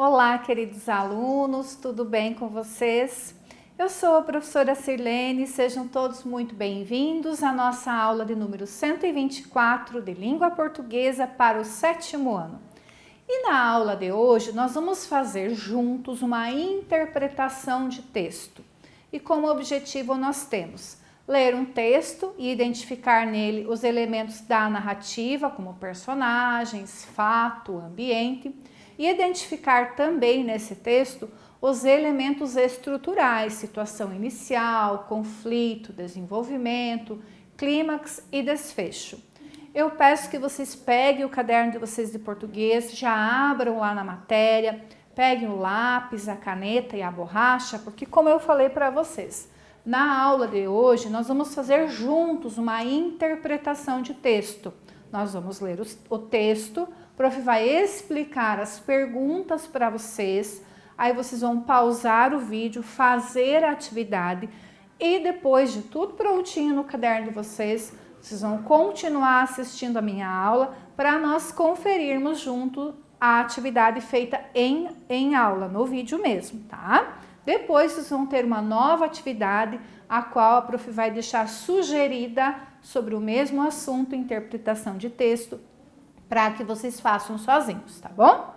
Olá, queridos alunos, tudo bem com vocês? Eu sou a professora Sirlene, sejam todos muito bem-vindos à nossa aula de número 124 de Língua Portuguesa para o 7º ano. E na aula de hoje nós vamos fazer juntos uma interpretação de texto. E como objetivo nós temos ler um texto e identificar nele os elementos da narrativa, como personagens, fato, ambiente, e identificar também nesse texto os elementos estruturais, situação inicial, conflito, desenvolvimento, clímax e desfecho. Eu peço que vocês peguem o caderno de vocês de português, já abram lá na matéria, peguem o lápis, a caneta e a borracha, porque como eu falei para vocês, na aula de hoje nós vamos fazer juntos uma interpretação de texto. Nós vamos ler o texto, o prof vai explicar as perguntas para vocês, aí vocês vão pausar o vídeo, fazer a atividade e depois de tudo prontinho no caderno de vocês, vocês vão continuar assistindo a minha aula para nós conferirmos junto a atividade feita em aula, no vídeo mesmo, tá? Depois vocês vão ter uma nova atividade, a qual a prof vai deixar sugerida sobre o mesmo assunto, interpretação de texto, para que vocês façam sozinhos, tá bom?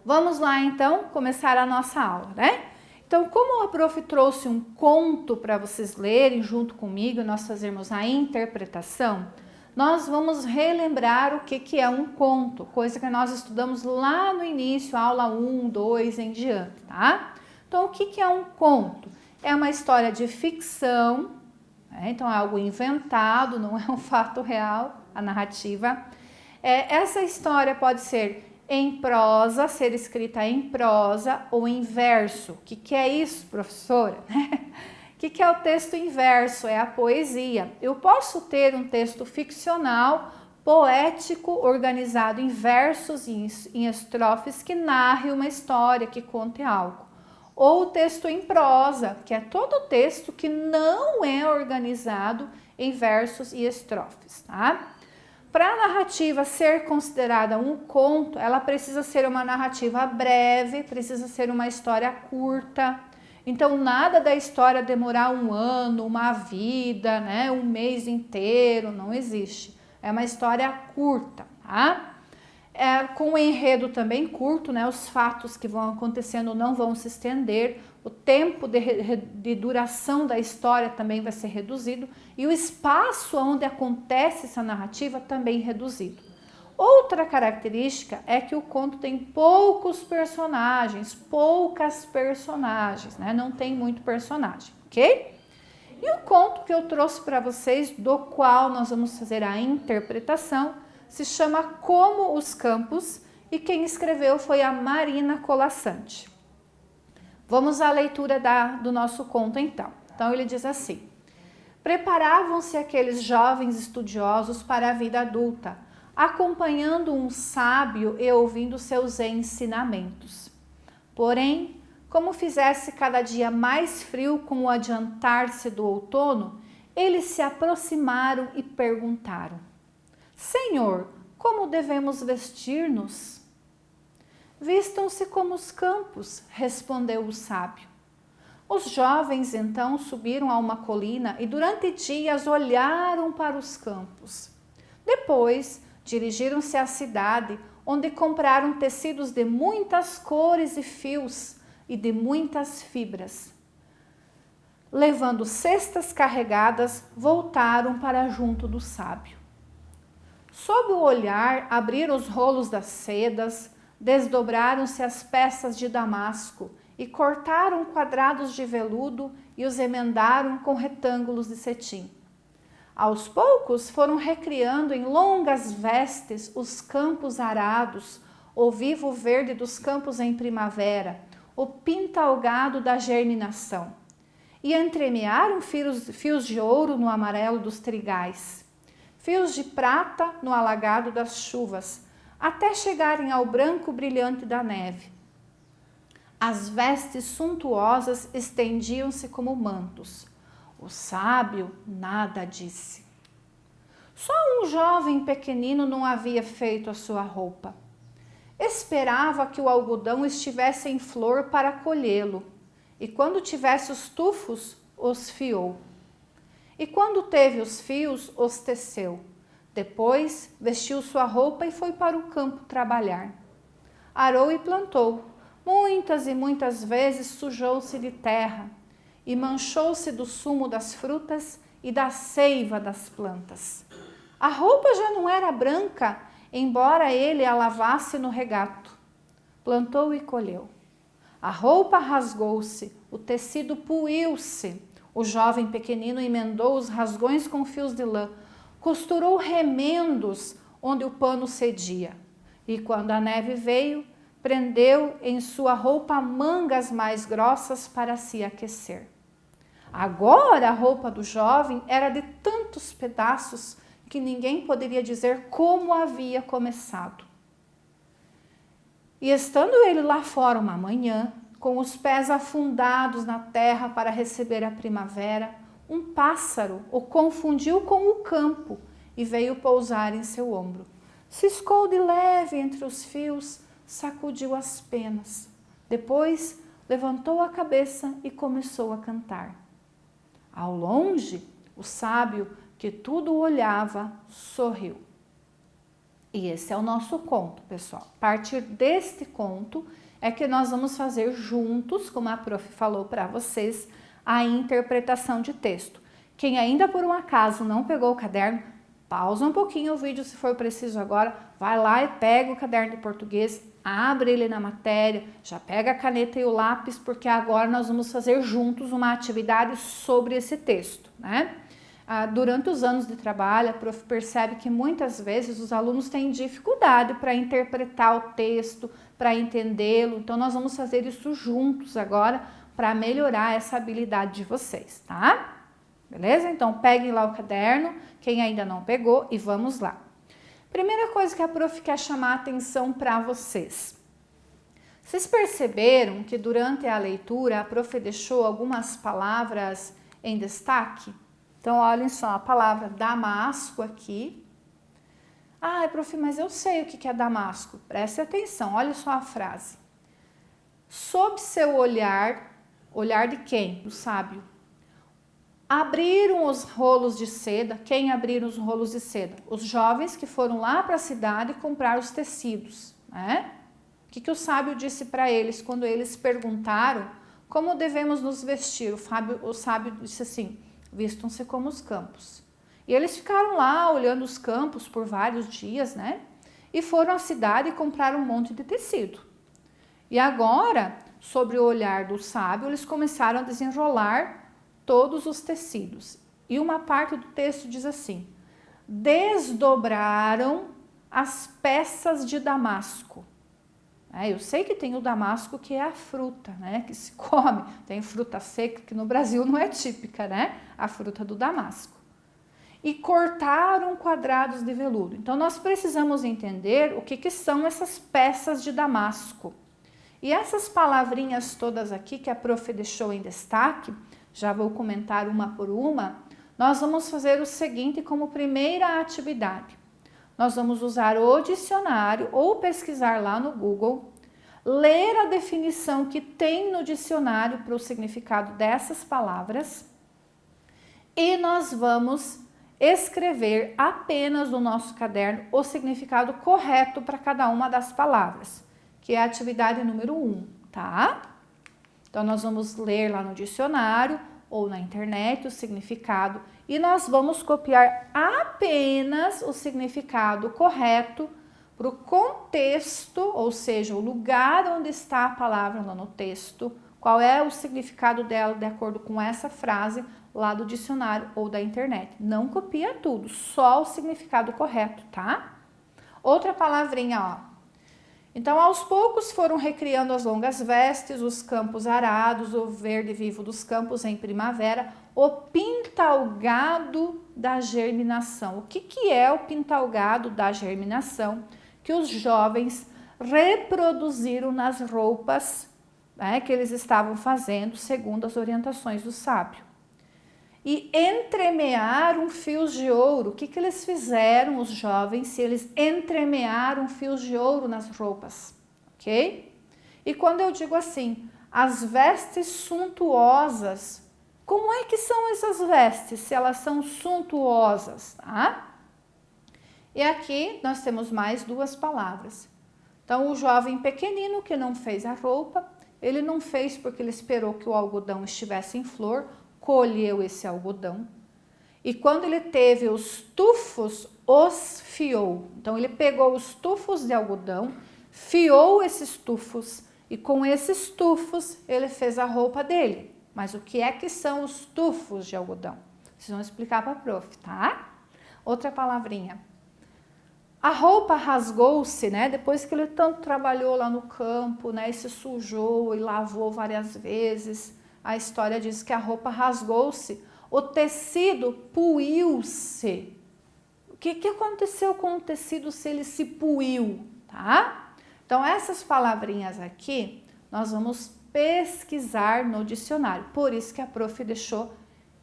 Vamos lá então começar a nossa aula, né? Então, como a prof trouxe um conto para vocês lerem junto comigo, nós fazermos a interpretação, nós vamos relembrar o que é um conto, coisa que nós estudamos lá no início, aula 1, 2 em diante, tá? Então, o que é um conto? É uma história de ficção, né? Então é algo inventado, não é um fato real, a narrativa. Essa história pode ser em prosa, ser escrita em prosa ou em verso. O que é isso, professora? O que é o texto em verso? É a poesia. Eu posso ter um texto ficcional, poético, organizado em versos e em estrofes que narre uma história, que conte algo. Ou o texto em prosa, que é todo texto que não é organizado em versos e estrofes, tá? Para a narrativa ser considerada um conto, ela precisa ser uma narrativa breve, precisa ser uma história curta. Então, nada da história demorar um ano, uma vida, né, um mês inteiro, não existe. É uma história curta, tá? Com o enredo também curto, né, os fatos que vão acontecendo não vão se estender, o tempo de duração da história também vai ser reduzido e o espaço onde acontece essa narrativa também reduzido. Outra característica é que o conto tem poucas personagens, né? Não tem muito personagem, ok? E o conto que eu trouxe para vocês, do qual nós vamos fazer a interpretação, se chama Como os Campos e quem escreveu foi a Marina Colasanti. Vamos à leitura do nosso conto então. Então ele diz assim: preparavam-se aqueles jovens estudiosos para a vida adulta, acompanhando um sábio e ouvindo seus ensinamentos. Porém, como fizesse cada dia mais frio com o adiantar-se do outono, eles se aproximaram e perguntaram: Senhor, como devemos vestir-nos? Vistam-se como os campos, respondeu o sábio. Os jovens então subiram a uma colina e durante dias olharam para os campos. Depois dirigiram-se à cidade, onde compraram tecidos de muitas cores e fios e de muitas fibras. Levando cestas carregadas, voltaram para junto do sábio. Sob o olhar, abriram os rolos das sedas, desdobraram-se as peças de damasco e cortaram quadrados de veludo e os emendaram com retângulos de cetim. Aos poucos foram recriando em longas vestes os campos arados, o vivo verde dos campos em primavera, o pintalgado da germinação. E entremearam fios de ouro no amarelo dos trigais, fios de prata no alagado das chuvas, até chegarem ao branco brilhante da neve. As vestes suntuosas estendiam-se como mantos. O sábio nada disse. Só um jovem pequenino não havia feito a sua roupa. Esperava que o algodão estivesse em flor para colhê-lo, e quando tivesse os tufos, os fiou. E quando teve os fios, os teceu. Depois vestiu sua roupa e foi para o campo trabalhar. Arou e plantou. Muitas e muitas vezes sujou-se de terra e manchou-se do sumo das frutas e da seiva das plantas. A roupa já não era branca, embora ele a lavasse no regato. Plantou e colheu. A roupa rasgou-se, o tecido puiu-se. O jovem pequenino emendou os rasgões com fios de lã, costurou remendos onde o pano cedia. E quando a neve veio, prendeu em sua roupa mangas mais grossas para se aquecer. Agora a roupa do jovem era de tantos pedaços que ninguém poderia dizer como havia começado. E estando ele lá fora uma manhã, com os pés afundados na terra para receber a primavera, um pássaro o confundiu com o campo e veio pousar em seu ombro. Ciscou de leve entre os fios, sacudiu as penas. Depois levantou a cabeça e começou a cantar. Ao longe, o sábio, que tudo olhava, sorriu. E esse é o nosso conto, pessoal. A partir deste conto é que nós vamos fazer juntos, como a prof falou para vocês, a interpretação de texto. Quem ainda por um acaso não pegou o caderno, pausa um pouquinho o vídeo se for preciso agora, vai lá e pega o caderno de português, abre ele na matéria, já pega a caneta e o lápis, porque agora nós vamos fazer juntos uma atividade sobre esse texto, né? Durante os anos de trabalho, a prof percebe que muitas vezes os alunos têm dificuldade para interpretar o texto, para entendê-lo. Então, nós vamos fazer isso juntos agora para melhorar essa habilidade de vocês, tá? Beleza? Então, peguem lá o caderno, quem ainda não pegou, e vamos lá. Primeira coisa que a prof quer chamar a atenção para vocês. Vocês perceberam que durante a leitura a prof deixou algumas palavras em destaque? Então, olhem só, a palavra Damasco aqui. Ah, prof, mas eu sei o que é Damasco. Preste atenção, olha só a frase. Sob seu olhar, olhar de quem? Do sábio. Abriram os rolos de seda. Quem abriram os rolos de seda? Os jovens que foram lá para a cidade comprar os tecidos, né? O que o sábio disse para eles quando eles perguntaram como devemos nos vestir? O sábio disse assim: vistam-se como os campos. E eles ficaram lá olhando os campos por vários dias, né? E foram à cidade e compraram um monte de tecido. E agora, sobre o olhar do sábio, eles começaram a desenrolar todos os tecidos. E uma parte do texto diz assim: desdobraram as peças de damasco. Eu sei que tem o damasco, que é a fruta, né, que se come. Tem fruta seca, que no Brasil não é típica, né? A fruta do damasco. E cortaram quadrados de veludo. Então, nós precisamos entender o que são essas peças de damasco. E essas palavrinhas todas aqui que a prof deixou em destaque, já vou comentar uma por uma, nós vamos fazer o seguinte como primeira atividade. Nós vamos usar o dicionário ou pesquisar lá no Google, ler a definição que tem no dicionário para o significado dessas palavras e nós vamos escrever apenas no nosso caderno o significado correto para cada uma das palavras, que é a atividade número 1, tá? Então, nós vamos ler lá no dicionário ou na internet o significado e nós vamos copiar apenas o significado correto para o contexto, ou seja, o lugar onde está a palavra lá no texto, qual é o significado dela de acordo com essa frase lá do dicionário ou da internet. Não copia tudo, só o significado correto, tá? Outra palavrinha, ó. Então, aos poucos foram recriando as longas vestes, os campos arados, o verde vivo dos campos em primavera, o pintalgado da germinação. O que é o pintalgado da germinação? Que os jovens reproduziram nas roupas, né, que eles estavam fazendo segundo as orientações do sábio. e entremearam fios de ouro. O que eles fizeram, os jovens, se eles entremearam fios de ouro nas roupas, ok? E quando eu digo assim, as vestes suntuosas, como é que são essas vestes, se elas são suntuosas, tá? E aqui nós temos mais duas palavras. Então, o jovem pequenino que não fez a roupa, ele não fez porque ele esperou que o algodão estivesse em flor, colheu esse algodão. E quando ele teve os tufos, os fiou. Então, ele pegou os tufos de algodão, fiou esses tufos e com esses tufos ele fez a roupa dele. Mas o que é que são os tufos de algodão? Vocês vão explicar para a prof, tá? Outra palavrinha. A roupa rasgou-se, né? Depois que ele tanto trabalhou lá no campo, né? E se sujou e lavou várias vezes. A história diz que a roupa rasgou-se. O tecido puiu-se. O que aconteceu com o tecido se ele se puiu, tá? Então, essas palavrinhas aqui, nós vamos pesquisar no dicionário. Por isso que a prof deixou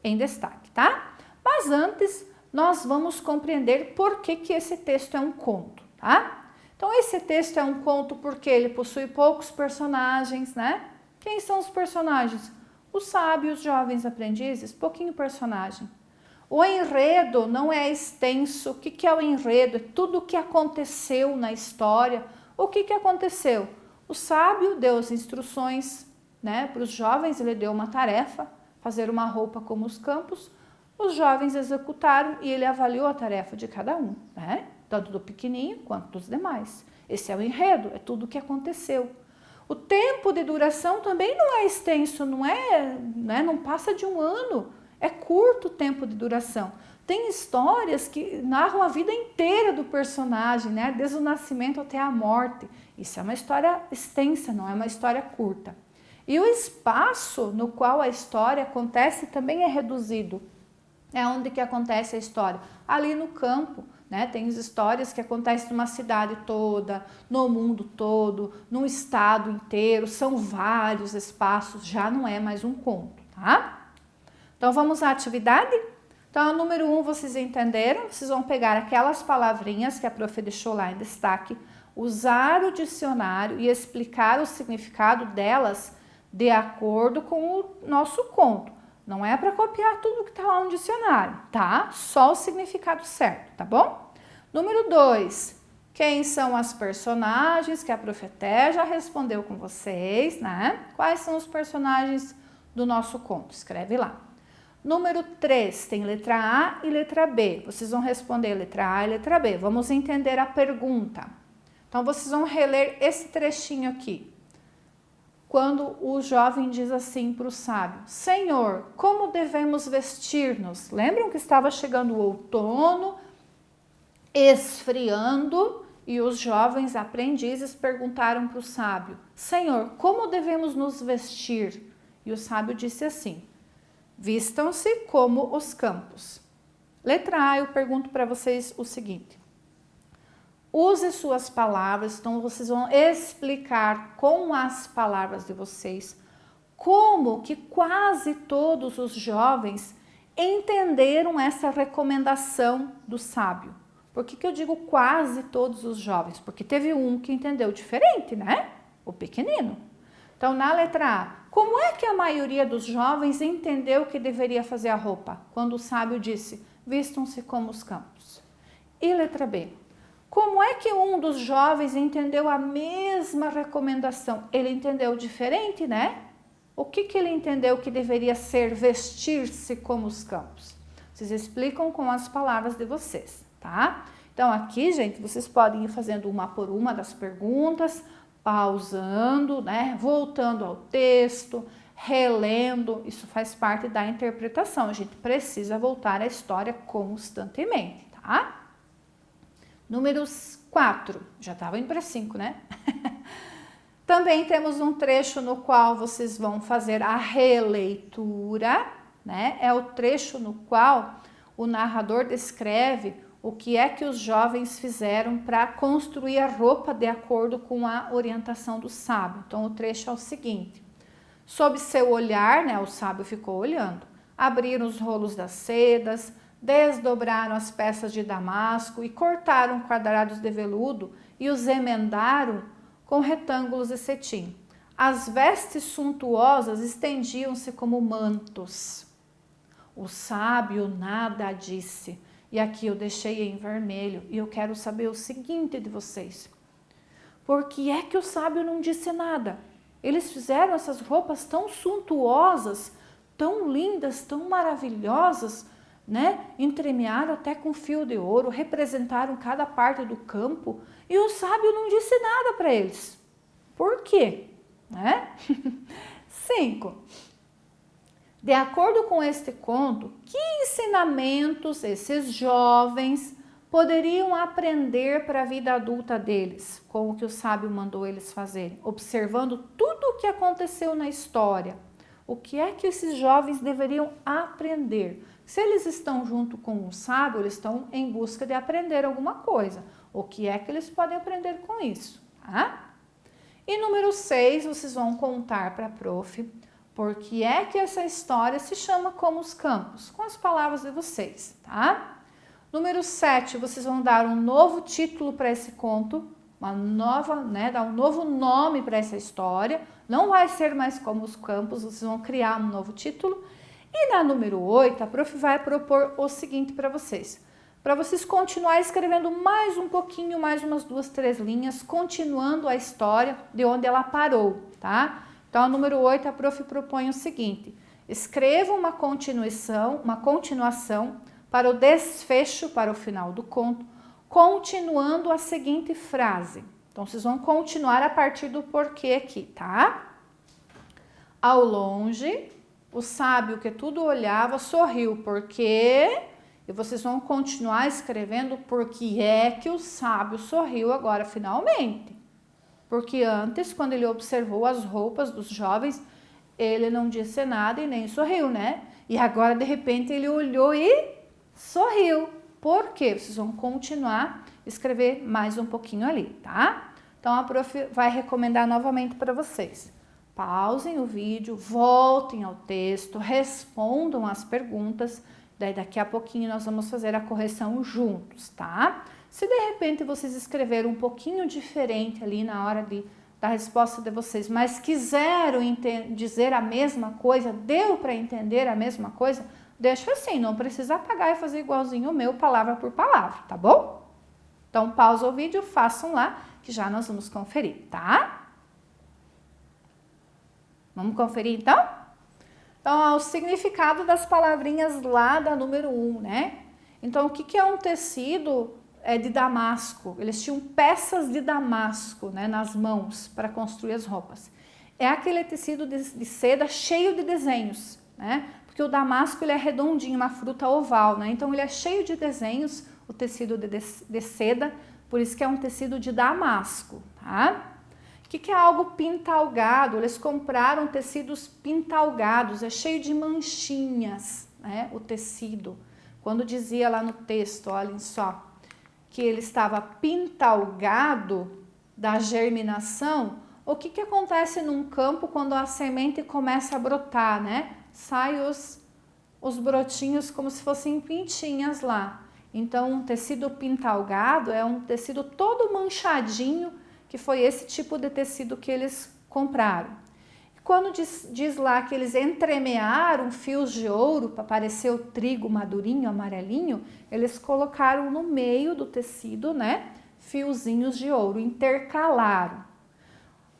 em destaque, tá? Mas antes, nós vamos compreender por que esse texto é um conto, tá? Então, esse texto é um conto porque ele possui poucos personagens, né? Quem são os personagens? Os sábios, jovens aprendizes, pouquinho personagem. O enredo não é extenso. O que é o enredo? É tudo o que aconteceu na história. O que aconteceu? O sábio deu as instruções, né, para os jovens, ele deu uma tarefa, fazer uma roupa como os campos. Os jovens executaram e ele avaliou a tarefa de cada um, né? Tanto do pequenininho quanto dos demais. Esse é o enredo, é tudo o que aconteceu. O tempo de duração também não é extenso, não passa de um ano, é curto o tempo de duração. Tem histórias que narram a vida inteira do personagem, né? Desde o nascimento até a morte. Isso é uma história extensa, não é uma história curta. E o espaço no qual a história acontece também é reduzido. É onde que acontece a história? Ali no campo, né? Tem as histórias que acontecem numa cidade toda, no mundo todo, num estado inteiro, são vários espaços, já não é mais um conto, tá? Então vamos à atividade? Então, o número 1, vocês entenderam? Vocês vão pegar aquelas palavrinhas que a prof deixou lá em destaque, usar o dicionário e explicar o significado delas de acordo com o nosso conto. Não é para copiar tudo que está lá no dicionário, tá? Só o significado certo, tá bom? Número 2, quem são as personagens que a prof até já respondeu com vocês, né? Quais são os personagens do nosso conto? Escreve lá. Número 3, tem letra A e letra B. Vocês vão responder letra A e letra B. Vamos entender a pergunta. Então, vocês vão reler esse trechinho aqui. Quando o jovem diz assim para o sábio: Senhor, como devemos vestir-nos? Lembram que estava chegando o outono, esfriando, e os jovens aprendizes perguntaram para o sábio: Senhor, como devemos nos vestir? E o sábio disse assim: vistam-se como os campos. Letra A, eu pergunto para vocês o seguinte: use suas palavras, então vocês vão explicar com as palavras de vocês como que quase todos os jovens entenderam essa recomendação do sábio. Por que eu digo quase todos os jovens? Porque teve um que entendeu diferente, né? O pequenino. Então, na letra A, como é que a maioria dos jovens entendeu que deveria fazer a roupa? Quando o sábio disse, vistam-se como os campos. E letra B, como é que um dos jovens entendeu a mesma recomendação? Ele entendeu diferente, né? O que ele entendeu que deveria ser vestir-se como os campos? Vocês explicam com as palavras de vocês, tá? Então, aqui, gente, vocês podem ir fazendo uma por uma das perguntas, pausando, né? Voltando ao texto, relendo. Isso faz parte da interpretação. A gente precisa voltar à história constantemente, tá? Números 4. Já estava indo para 5, né? Também temos um trecho no qual vocês vão fazer a releitura, né? É o trecho no qual o narrador descreve o que é que os jovens fizeram para construir a roupa de acordo com a orientação do sábio. Então, o trecho é o seguinte: sob seu olhar, né, o sábio ficou olhando, abriram os rolos das sedas, desdobraram as peças de damasco e cortaram quadrados de veludo e os emendaram com retângulos de cetim. As vestes suntuosas estendiam-se como mantos. O sábio nada disse. E aqui eu deixei em vermelho e eu quero saber o seguinte de vocês. Por que é que o sábio não disse nada? Eles fizeram essas roupas tão suntuosas, tão lindas, tão maravilhosas, né? Entremearam até com fio de ouro, representaram cada parte do campo e o sábio não disse nada para eles. Por quê? Né? 5. De acordo com este conto, que ensinamentos esses jovens poderiam aprender para a vida adulta deles, com o que o sábio mandou eles fazerem, observando tudo o que aconteceu na história? O que é que esses jovens deveriam aprender? Se eles estão junto com o sábio, eles estão em busca de aprender alguma coisa. O que é que eles podem aprender com isso? Tá? E número 6, vocês vão contar para a prof. Por que é que essa história se chama Como os Campos? Com as palavras de vocês, tá? Número 7, vocês vão dar um novo título para esse conto, dar um novo nome para essa história. Não vai ser mais Como os Campos, vocês vão criar um novo título. E na número 8, a prof vai propor o seguinte para vocês continuarem escrevendo mais um pouquinho, mais umas 2, 3 linhas, continuando a história de onde ela parou, tá? Então, a número 8, a prof propõe o seguinte: escreva uma continuação para o desfecho, para o final do conto, continuando a seguinte frase. Então, vocês vão continuar a partir do porquê aqui, tá? Ao longe, o sábio que tudo olhava sorriu, porque... E vocês vão continuar escrevendo por que é que o sábio sorriu agora finalmente. Porque antes, quando ele observou as roupas dos jovens, ele não disse nada e nem sorriu, né? E agora, de repente, ele olhou e sorriu. Por quê? Vocês vão continuar a escrever mais um pouquinho ali, tá? Então, a prof vai recomendar novamente para vocês. Pausem o vídeo, voltem ao texto, respondam as perguntas. Daí daqui a pouquinho nós vamos fazer a correção juntos, tá? Se de repente vocês escreveram um pouquinho diferente ali na hora da resposta de vocês, mas quiseram dizer a mesma coisa, deu para entender a mesma coisa, deixa assim, não precisa apagar e fazer igualzinho o meu, palavra por palavra, tá bom? Então pausa o vídeo, façam lá, que já nós vamos conferir, tá? Vamos conferir então? Então, o significado das palavrinhas lá da número 1, né? Então, o que é um tecido de damasco? Eles tinham peças de damasco, né, nas mãos para construir as roupas. É aquele tecido de seda cheio de desenhos, né? Porque o damasco ele é redondinho, uma fruta oval, né? Então, ele é cheio de desenhos, o tecido de seda, por isso que é um tecido de damasco, tá? O que é algo pintalgado? Eles compraram tecidos pintalgados, é cheio de manchinhas, né? O tecido. Quando dizia lá no texto, olhem só, que ele estava pintalgado da germinação, o que acontece num campo quando a semente começa a brotar, né? Sai os brotinhos como se fossem pintinhas lá. Então, um tecido pintalgado é um tecido todo manchadinho, que foi esse tipo de tecido que eles compraram. E quando diz lá que eles entremearam fios de ouro para parecer o trigo madurinho, amarelinho, eles colocaram no meio do tecido, né, fiozinhos de ouro, intercalaram.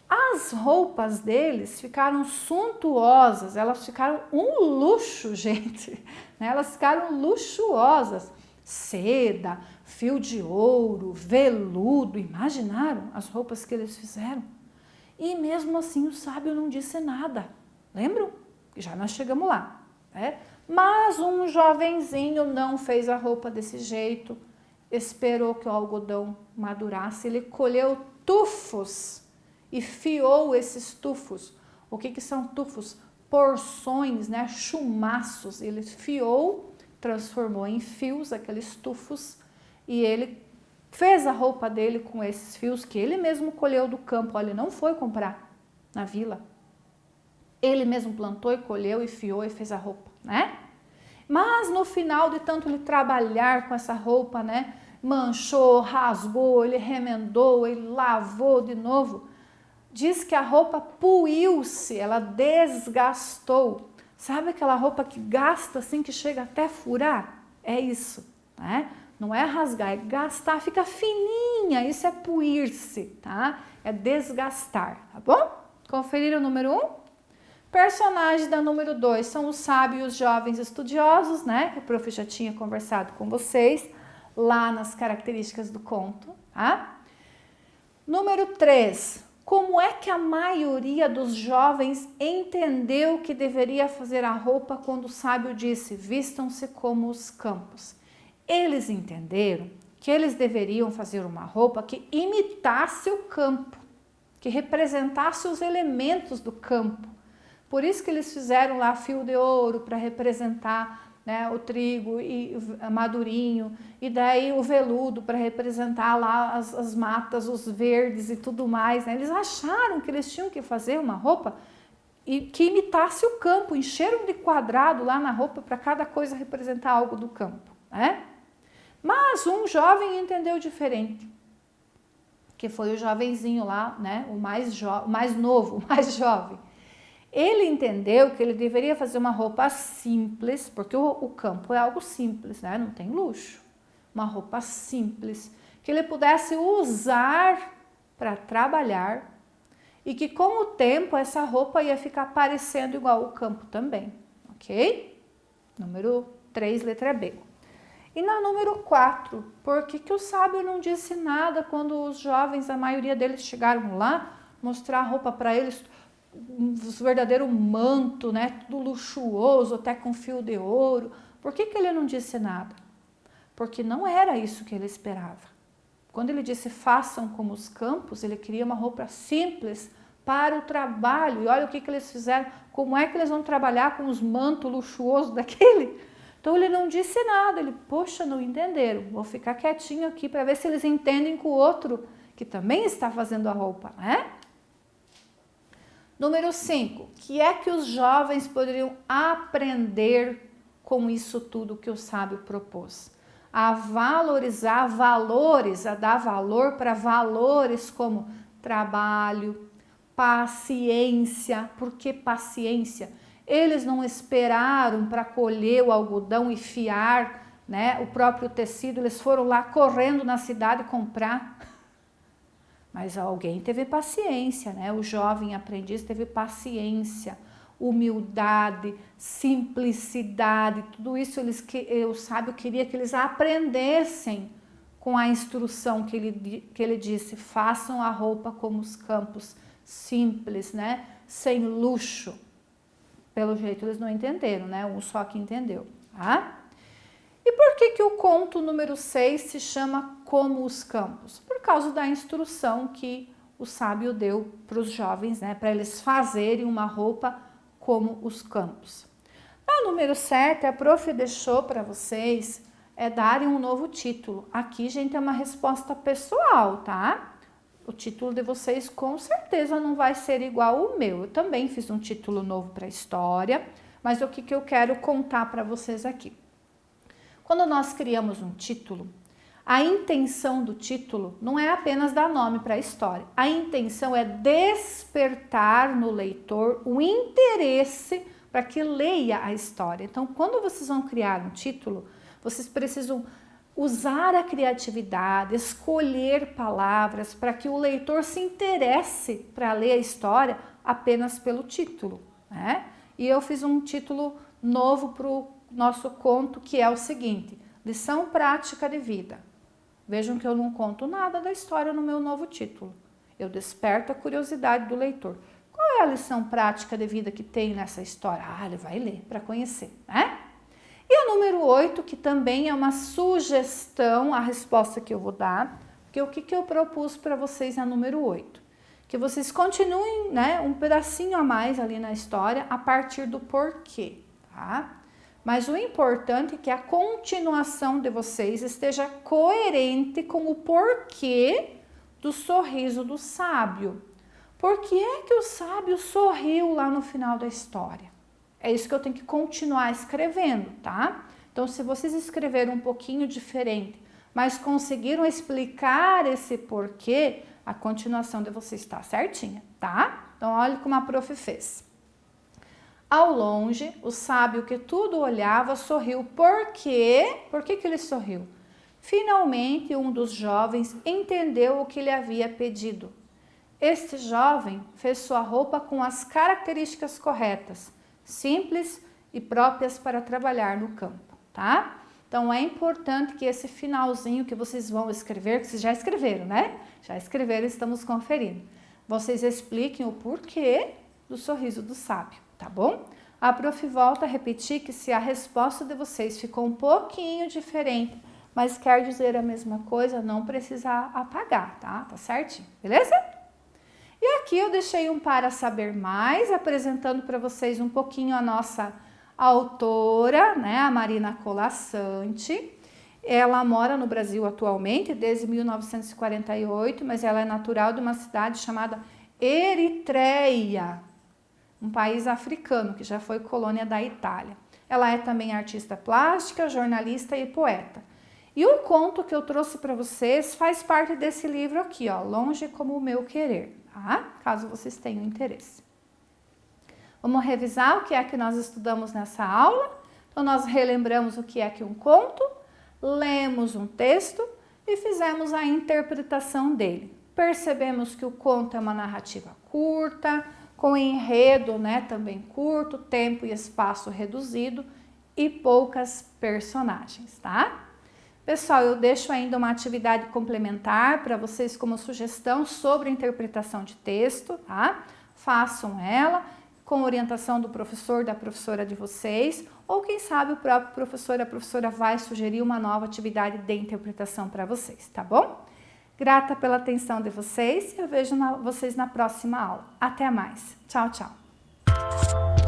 As roupas deles ficaram suntuosas, elas ficaram um luxo, gente, né? Elas ficaram luxuosas. Seda, fio de ouro, veludo, imaginaram as roupas que eles fizeram? E mesmo assim o sábio não disse nada, lembram? Já nós chegamos lá, né? Mas um jovenzinho não fez a roupa desse jeito, esperou que o algodão madurasse, ele colheu tufos e fiou esses tufos. O que são tufos? Porções, né? Chumaços, ele fiou, transformou em fios aqueles tufos e ele fez a roupa dele com esses fios que ele mesmo colheu do campo. Olha, ele não foi comprar na vila. Ele mesmo plantou e colheu e fiou e fez a roupa, né? Mas no final de tanto ele trabalhar com essa roupa, né, manchou, rasgou, ele remendou, ele lavou de novo. Diz que a roupa puiu-se, ela desgastou. Sabe aquela roupa que gasta assim, que chega até furar? É isso, né? Não é rasgar, é gastar, fica fininha, isso é puir-se, tá? É desgastar, tá bom? Conferiram o número 1? Personagens da número 2 são os sábios jovens estudiosos, né? Que o prof já tinha conversado com vocês lá nas características do conto, tá? Número 3, como é que a maioria dos jovens entendeu que deveria fazer a roupa quando o sábio disse, vistam-se como os campos? Eles entenderam que eles deveriam fazer uma roupa que imitasse o campo, que representasse os elementos do campo. Por isso que eles fizeram lá fio de ouro para representar, né, o trigo e madurinho, e daí o veludo para representar lá as matas, os verdes e tudo mais. Né? Eles acharam que eles tinham que fazer uma roupa e que imitasse o campo, encheram de quadrado lá na roupa para cada coisa representar algo do campo. Né? Mas um jovem entendeu diferente, que foi o jovenzinho lá, né? O mais novo, o mais jovem. Ele entendeu que ele deveria fazer uma roupa simples, porque o campo é algo simples, né? Não tem luxo. Uma roupa simples, que ele pudesse usar para trabalhar e que com o tempo essa roupa ia ficar parecendo igual o campo também, ok? Número 3, letra B. E na número 4, por que o sábio não disse nada quando os jovens, a maioria deles chegaram lá, mostrar a roupa para eles, um verdadeiro manto, né, tudo luxuoso, até com fio de ouro. Por que ele não disse nada? Porque não era isso que ele esperava. Quando ele disse façam como os campos, ele queria uma roupa simples para o trabalho. E olha o que eles fizeram, como é que eles vão trabalhar com os mantos luxuosos daquele? Então ele não disse nada, ele, poxa, não entenderam, vou ficar quietinho aqui para ver se eles entendem com o outro que também está fazendo a roupa, né? Número 5, que é que os jovens poderiam aprender com isso tudo que o sábio propôs? A valorizar valores, a dar valor para valores como trabalho, paciência. Por que paciência? Eles não esperaram para colher o algodão e fiar, né, o próprio tecido, eles foram lá correndo na cidade comprar. Mas alguém teve paciência, né? O jovem aprendiz teve paciência, humildade, simplicidade, tudo isso o sábio queria que eles aprendessem com a instrução que ele disse, façam a roupa como os campos, simples, né? Sem luxo. Pelo jeito eles não entenderam, né? Um só que entendeu, tá? E por que o conto número 6 se chama Como os Campos? Por causa da instrução que o sábio deu para os jovens, né? Para eles fazerem uma roupa como os campos. Na número 7, a prof deixou para vocês darem um novo título. Aqui, gente, é uma resposta pessoal, tá? O título de vocês com certeza não vai ser igual ao meu. Eu também fiz um título novo para a história, mas o que eu quero contar para vocês aqui? Quando nós criamos um título, a intenção do título não é apenas dar nome para a história. A intenção é despertar no leitor o interesse para que leia a história. Então, quando vocês vão criar um título, vocês precisam usar a criatividade, escolher palavras para que o leitor se interesse para ler a história apenas pelo título, né? E eu fiz um título novo para o nosso conto, que é o seguinte: lição prática de vida. Vejam que eu não conto nada da história no meu novo título. Eu desperto a curiosidade do leitor. Qual é a lição prática de vida que tem nessa história? Ah, ele vai ler para conhecer, né? E o número 8, que também é uma sugestão, a resposta que eu vou dar, porque o que eu propus para vocês é número 8. Que vocês continuem, né, um pedacinho a mais ali na história a partir do porquê, tá? Mas o importante é que a continuação de vocês esteja coerente com o porquê do sorriso do sábio. Por que é que o sábio sorriu lá no final da história? É isso que eu tenho que continuar escrevendo, tá? Então, se vocês escreveram um pouquinho diferente, mas conseguiram explicar esse porquê, a continuação de vocês está certinha, tá? Então, olha como a prof fez. Ao longe, o sábio que tudo olhava sorriu. Por quê? Por que ele sorriu? Finalmente, um dos jovens entendeu o que lhe havia pedido. Este jovem fez sua roupa com as características corretas, simples e próprias para trabalhar no campo, tá? Então, é importante que esse finalzinho que vocês vão escrever, que vocês já escreveram, né? Já escreveram, estamos conferindo. Vocês expliquem o porquê do sorriso do sábio, tá bom? A prof volta a repetir que se a resposta de vocês ficou um pouquinho diferente, mas quer dizer a mesma coisa, não precisa apagar, tá? Tá certinho, beleza? E aqui eu deixei um para saber mais, apresentando para vocês um pouquinho a nossa autora, né, a Marina Colasanti. Ela mora no Brasil atualmente, desde 1948, mas ela é natural de uma cidade chamada Eritreia, um país africano que já foi colônia da Itália. Ela é também artista plástica, jornalista e poeta. E o conto que eu trouxe para vocês faz parte desse livro aqui, ó, Longe como o Meu Querer, tá? Caso vocês tenham interesse. Vamos revisar o que é que nós estudamos nessa aula. Então, nós relembramos o que é que um conto, lemos um texto e fizemos a interpretação dele. Percebemos que o conto é uma narrativa curta, com enredo, né, também curto, tempo e espaço reduzido e poucas personagens, tá? Pessoal, eu deixo ainda uma atividade complementar para vocês como sugestão sobre interpretação de texto, tá? Façam ela com orientação do professor, da professora de vocês, ou quem sabe o próprio professor, a professora vai sugerir uma nova atividade de interpretação para vocês, tá bom? Grata pela atenção de vocês e eu vejo vocês na próxima aula. Até mais. Tchau, tchau.